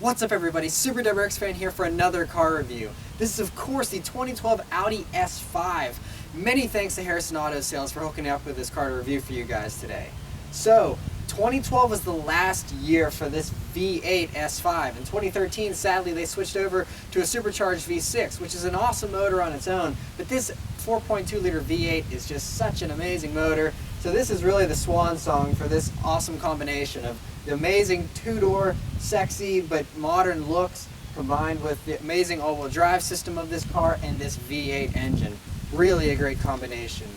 What's up everybody, SuperDuperX fan here for another car review. This is of course the 2012 Audi S5. Many thanks to Harrison Auto Sales for hooking me up with this car to review for you guys today. So, 2012 was the last year for this V8 S5. In 2013, sadly, they switched over to a supercharged V6, which is an awesome motor on its own, but this 4.2 liter V8 is just such an amazing motor. So this is really the swan song for this awesome combination of the amazing two-door, sexy but modern looks combined with the amazing all-wheel drive system of this car and this V8 engine. Really a great combination.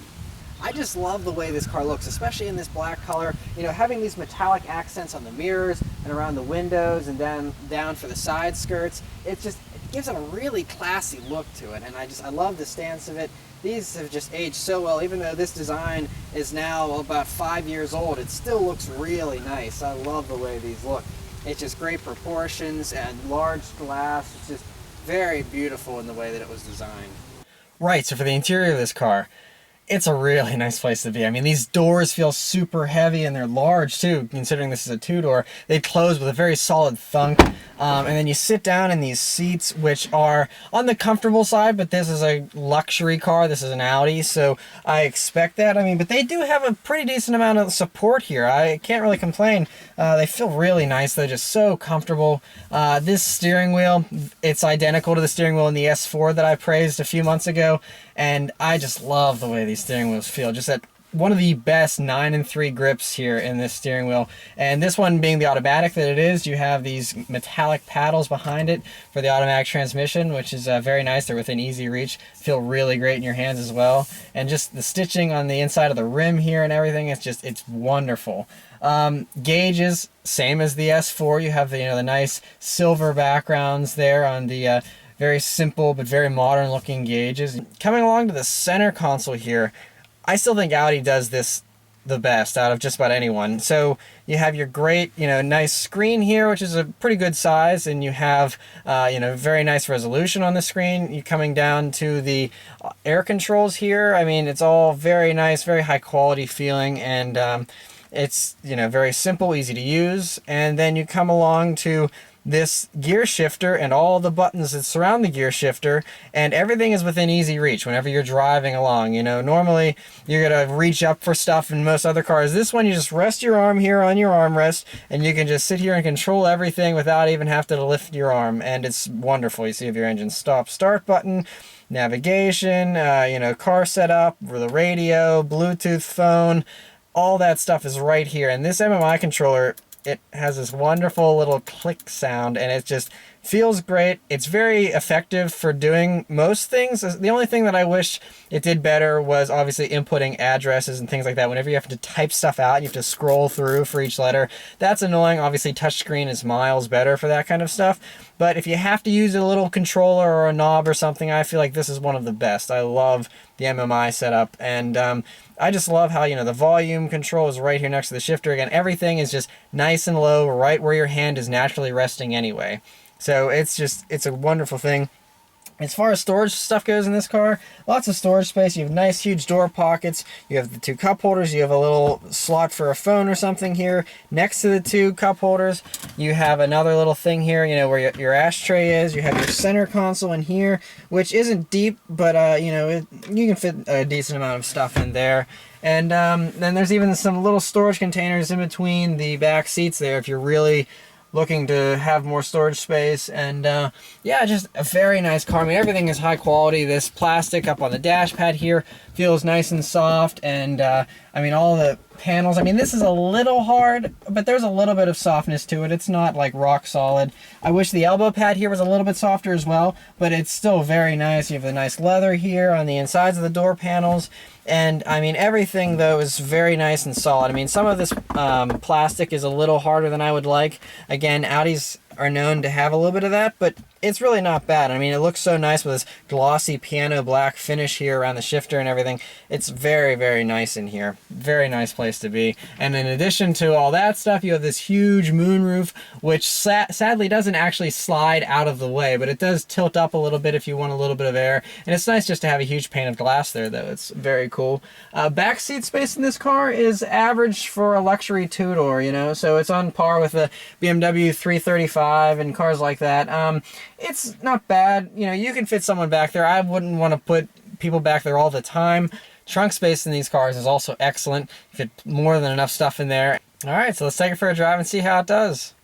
I just love the way this car looks, especially in this black color. You know, having these metallic accents on the mirrors and around the windows and down for the side skirts, it gives it a really classy look to it, and I love the stance of it. These have just aged so well. Even though this design is now about 5 years old, it still looks really nice. I love the way these look. It's just great proportions and large glass. It's just very beautiful in the way that it was designed. Right, so for the interior of this car, it's a really nice place to be. I mean, these doors feel super heavy and they're large too, considering this is a two-door. They close with a very solid thunk. And then you sit down in these seats, which are on the comfortable side, but this is a luxury car. This is an Audi, so I expect that. I mean, but they do have a pretty decent amount of support here. I can't really complain. They feel really nice. They're just so comfortable. This steering wheel, it's identical to the steering wheel in the S4 that I praised a few months ago. And I just love the way these steering wheels feel. Just at one of the best 9-3 grips here in this steering wheel. And this one being the automatic that it is, you have these metallic paddles behind it for the automatic transmission, which is very nice. They're within easy reach. Feel really great in your hands as well. And just the stitching on the inside of the rim here and everything, it's wonderful. Gauges, same as the S4. You have the nice silver backgrounds there on the very simple but very modern looking gauges. Coming along to the center console here, I still think Audi does this the best out of just about anyone. So you have your great, nice screen here, which is a pretty good size, and you have, very nice resolution on the screen. You're coming down to the air controls here. I mean, it's all very nice, very high quality feeling, and it's, very simple, easy to use. And then you come along to this gear shifter and all the buttons that surround the gear shifter, and everything is within easy reach whenever you're driving along. Normally you're gonna reach up for stuff in most other cars. This one, you just rest your arm here on your armrest and you can just sit here and control everything without even having to lift your arm, and it's wonderful. You see if your engine start button, navigation, car setup, the radio, Bluetooth phone, all that stuff is right here. And this Mmi controller, it has this wonderful little click sound, and it just feels great. It's very effective for doing most things. The only thing that I wish it did better was obviously inputting addresses and things like that. Whenever you have to type stuff out, you have to scroll through for each letter. That's annoying. Obviously, touchscreen is miles better for that kind of stuff. But if you have to use a little controller or a knob or something, I feel like this is one of the best. I love the Mmi setup, and I just love how, the volume control is right here next to the shifter. Again, everything is just nice and low, right where your hand is naturally resting anyway. So it's a wonderful thing. As far as storage stuff goes in this car, lots of storage space. You have nice huge door pockets. You have the two cup holders. You have a little slot for a phone or something here. Next to the two cup holders, you have another little thing here, where your ashtray is. You have your center console in here, which isn't deep, but you can fit a decent amount of stuff in there. And then there's even some little storage containers in between the back seats there if you're really looking to have more storage space. And yeah, just a very nice car. I mean, everything is high quality. This plastic up on the dash pad here feels nice and soft, and I mean, all the panels, I mean, this is a little hard, but there's a little bit of softness to it. It's not like rock solid. I wish the elbow pad here was a little bit softer as well, but it's still very nice. You have the nice leather here on the insides of the door panels. And I mean, everything though is very nice and solid. I mean, some of this plastic is a little harder than I would like. Again, Audis are known to have a little bit of that, but it's really not bad. I mean, it looks so nice with this glossy piano black finish here around the shifter and everything. It's very, very nice in here. Very nice place to be. And in addition to all that stuff, you have this huge moonroof, which sadly doesn't actually slide out of the way, but it does tilt up a little bit if you want a little bit of air. And it's nice just to have a huge pane of glass there, though. It's very cool. Backseat space in this car is average for a luxury two-door, you know, so it's on par with the BMW 335 and cars like that. It's not bad. You know, you can fit someone back there. I wouldn't want to put people back there all the time. Trunk space in these cars is also excellent. You fit more than enough stuff in there. All right, so let's take it for a drive and see how it does.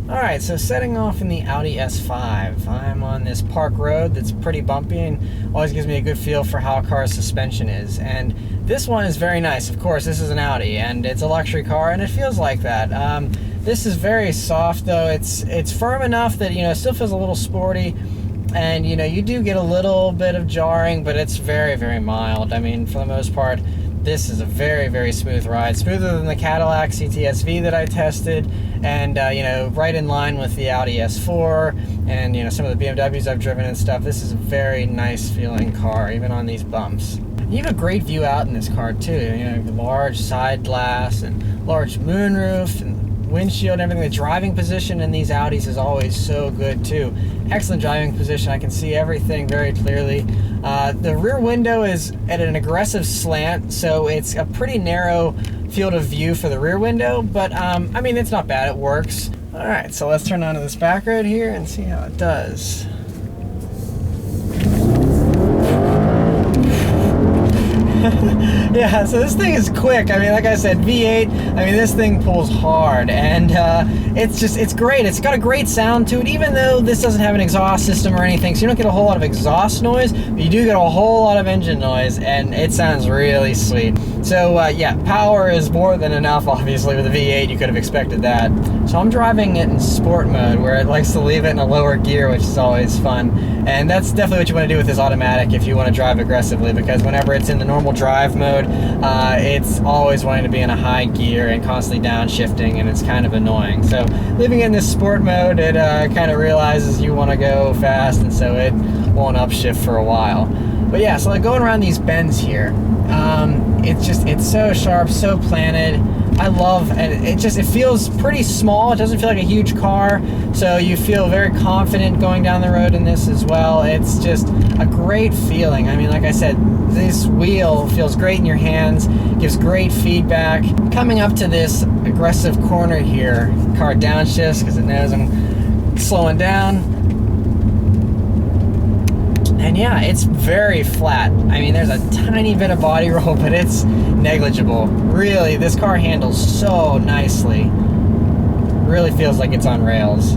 All right, so setting off in the Audi S5. I'm on this park road that's pretty bumpy and always gives me a good feel for how a car's suspension is. And this one is very nice. Of course, this is an Audi and it's a luxury car and it feels like that. This is very soft though. It's firm enough that, you know, it still feels a little sporty. And, you know, you do get a little bit of jarring, but it's very, very mild. I mean, for the most part, this is a very, very smooth ride. Smoother than the Cadillac CTS-V that I tested, and, you know, right in line with the Audi S4 and, you know, some of the BMWs I've driven and stuff. This is a very nice feeling car, even on these bumps. You have a great view out in this car, too. You know, large side glass and large moonroof and windshield and everything. The driving position in these Audis is always so good too. Excellent driving position. I can see everything very clearly. The rear window is at an aggressive slant, so it's a pretty narrow field of view for the rear window, but I mean, it's not bad. It works. All right, so let's turn onto this back road here and see how it does. Yeah, so this thing is quick. I mean, like I said, V8, I mean, this thing pulls hard, and it's great. It's got a great sound to it, even though this doesn't have an exhaust system or anything, so you don't get a whole lot of exhaust noise, but you do get a whole lot of engine noise, and it sounds really sweet. So, yeah, power is more than enough, obviously, with a V8. You could have expected that. So I'm driving it in sport mode, where it likes to leave it in a lower gear, which is always fun. And that's definitely what you want to do with this automatic if you want to drive aggressively, because whenever it's in the normal drive mode, it's always wanting to be in a high gear and constantly downshifting, and it's kind of annoying. So leaving it in this sport mode, it kind of realizes you want to go fast, and so it won't upshift for a while. But yeah, so like going around these bends here, it's so sharp, so planted. I love, and it feels pretty small. It doesn't feel like a huge car, so you feel very confident going down the road in this as well. It's just a great feeling. I mean, like I said, this wheel feels great in your hands, gives great feedback. Coming up to this aggressive corner here, car downshifts because it knows I'm slowing down. And yeah, it's very flat. I mean, there's a tiny bit of body roll, but it's negligible. Really, this car handles so nicely. Really feels like it's on rails.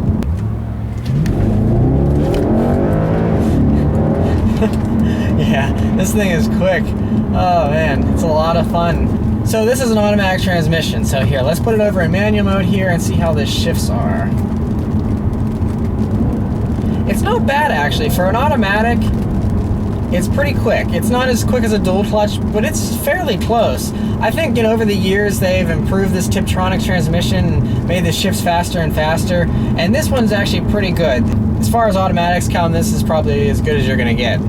Yeah, this thing is quick. Oh man, it's a lot of fun. So this is an automatic transmission. So here, let's put it over in manual mode here and see how the shifts are. It's not bad actually. For an automatic, it's pretty quick. It's not as quick as a dual clutch, but it's fairly close. I think, you know, over the years they've improved this Tiptronic transmission and made the shifts faster and faster, and this one's actually pretty good. As far as automatics come, this is probably as good as you're gonna get.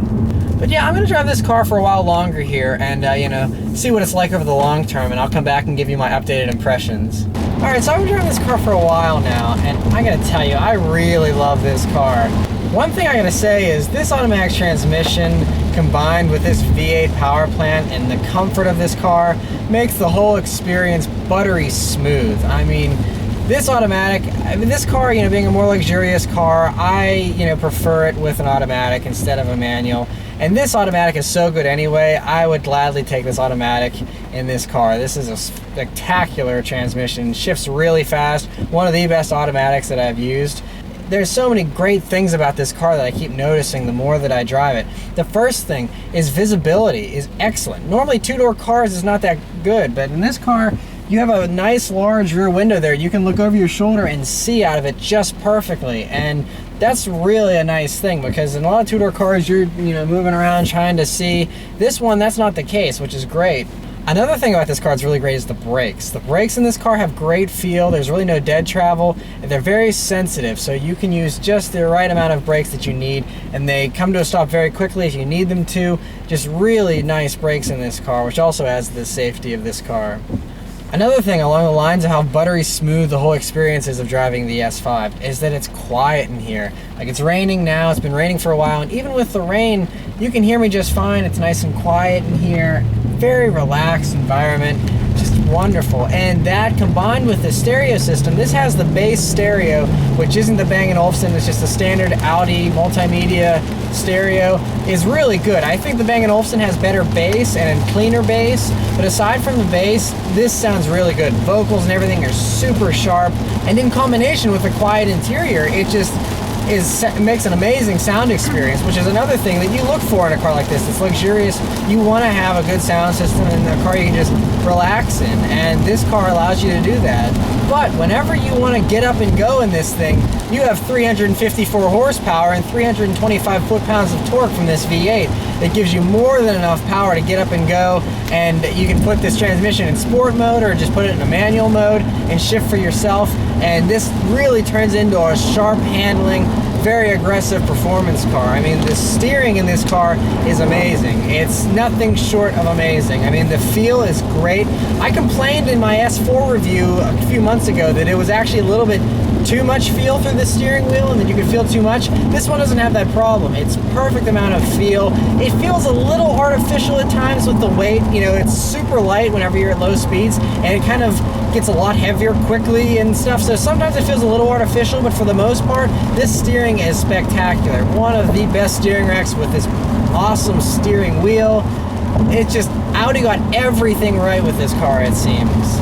But yeah, I'm gonna drive this car for a while longer here and, you know, see what it's like over the long term, and I'll come back and give you my updated impressions. All right, so I've been driving this car for a while now, and I gotta tell you, I really love this car. One thing I gotta say is this automatic transmission combined with this V8 power plant and the comfort of this car makes the whole experience buttery smooth. I mean, this automatic, this car, you know, being a more luxurious car, I, you know, prefer it with an automatic instead of a manual. And this automatic is so good anyway, I would gladly take this automatic in this car. This is a spectacular transmission, shifts really fast, one of the best automatics that I've used. There's so many great things about this car that I keep noticing the more that I drive it. The first thing is visibility is excellent. Normally two-door cars is not that good, but in this car, you have a nice large rear window there. You can look over your shoulder and see out of it just perfectly. And that's really a nice thing, because in a lot of two-door cars, you're moving around trying to see. This one, that's not the case, which is great. Another thing about this car that's really great is the brakes. The brakes in this car have great feel. There's really no dead travel, and they're very sensitive, so you can use just the right amount of brakes that you need, and they come to a stop very quickly if you need them to. Just really nice brakes in this car, which also adds to the safety of this car. Another thing along the lines of how buttery smooth the whole experience is of driving the S5 is that it's quiet in here. Like, it's raining now, it's been raining for a while, and even with the rain, you can hear me just fine. It's nice and quiet in here. Very relaxed environment, just wonderful. And that combined with the stereo system, this has the bass stereo, which isn't the Bang & Olufsen, it's just a standard Audi multimedia stereo, is really good. I think the Bang & Olufsen has better bass and a cleaner bass, but aside from the bass, this sounds really good. Vocals and everything are super sharp, and in combination with the quiet interior, it just makes an amazing sound experience, which is another thing that you look for in a car like this. It's luxurious. You want to have a good sound system in a car you can just relax in, and this car allows you to do that. But whenever you want to get up and go in this thing, you have 354 horsepower and 325 foot-pounds of torque from this V8 that gives you more than enough power to get up and go, and you can put this transmission in sport mode or just put it in a manual mode and shift for yourself, and this really turns into a sharp handling, very aggressive performance car. I mean, the steering in this car is amazing. It's nothing short of amazing. I mean, the feel is great. I complained in my S4 review a few months ago that it was actually a little bit too much feel through the steering wheel and that you could feel too much. This one doesn't have that problem. It's perfect amount of feel. It feels a little artificial at times with the weight. You know, it's super light whenever you're at low speeds, and it kind of gets a lot heavier quickly and stuff, so sometimes it feels a little artificial, but for the most part, this steering is spectacular. One of the best steering racks with this awesome steering wheel. It's just, Audi got everything right with this car, it seems.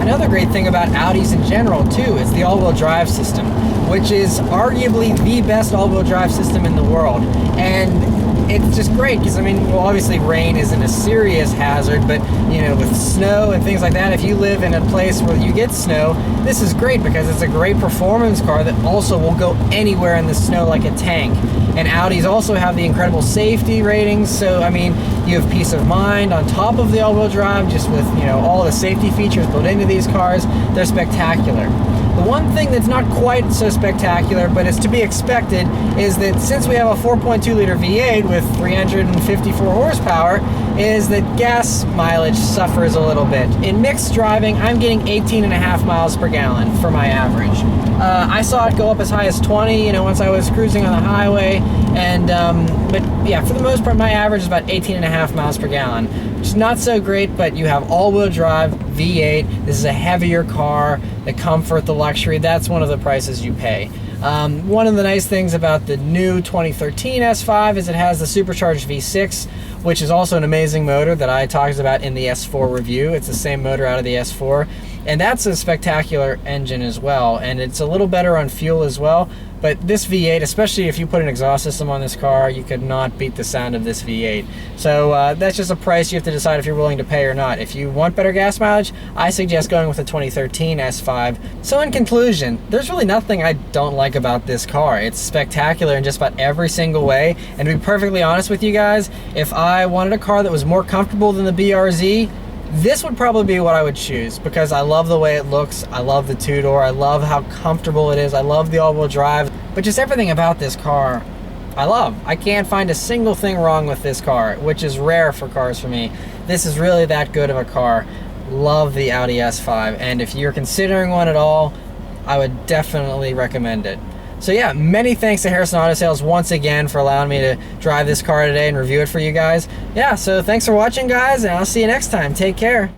Another great thing about Audis in general, too, is the all-wheel drive system, which is arguably the best all-wheel drive system in the world. And it's just great because, I mean, well, obviously rain isn't a serious hazard, but, you know, with snow and things like that, if you live in a place where you get snow, this is great because it's a great performance car that also will go anywhere in the snow like a tank. And Audis also have the incredible safety ratings, so, I mean, you have peace of mind on top of the all-wheel drive, just with, you know, all the safety features built into these cars. They're spectacular. The one thing that's not quite so spectacular, but is to be expected, is that since we have a 4.2 liter V8 with 354 horsepower, is that gas mileage suffers a little bit. In mixed driving, I'm getting 18.5 miles per gallon for my average. I saw it go up as high as 20, you know, once I was cruising on the highway, and but yeah, for the most part, my average is about 18.5 miles per gallon, which is not so great, but you have all-wheel drive, V8, this is a heavier car, the comfort, the luxury, that's one of the prices you pay. One of the nice things about the new 2013 S5 is it has the supercharged V6, which is also an amazing motor that I talked about in the S4 review. It's the same motor out of the S4, and that's a spectacular engine as well, and it's a little better on fuel as well. But this V8, especially if you put an exhaust system on this car, you could not beat the sound of this V8. So that's just a price you have to decide if you're willing to pay or not. If you want better gas mileage, I suggest going with the 2013 S5. So in conclusion, there's really nothing I don't like about this car. It's spectacular in just about every single way. And to be perfectly honest with you guys, if I wanted a car that was more comfortable than the BRZ, this would probably be what I would choose, because I love the way it looks, I love the two-door, I love how comfortable it is, I love the all-wheel drive, but just everything about this car, I love. I can't find a single thing wrong with this car, which is rare for cars for me. This is really that good of a car. Love the Audi S5, and if you're considering one at all, I would definitely recommend it. So yeah, many thanks to Harrison Auto Sales once again for allowing me to drive this car today and review it for you guys. Yeah, so thanks for watching, guys, and I'll see you next time. Take care.